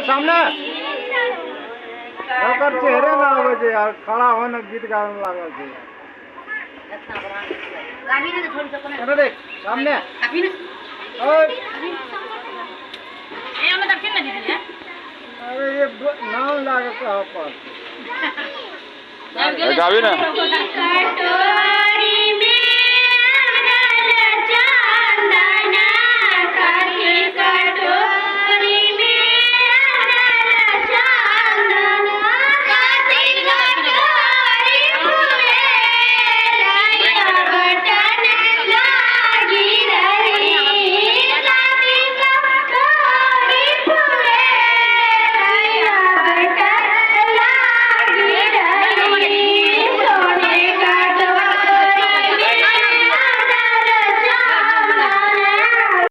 सामने चेहरे ना आवे छे यार खड़ा होने गीत गाने लागे छे अरे देख सामने ओए ए हम दक्षिण ना दीदी है अरे ये नाम लागे कहां पर गावी ना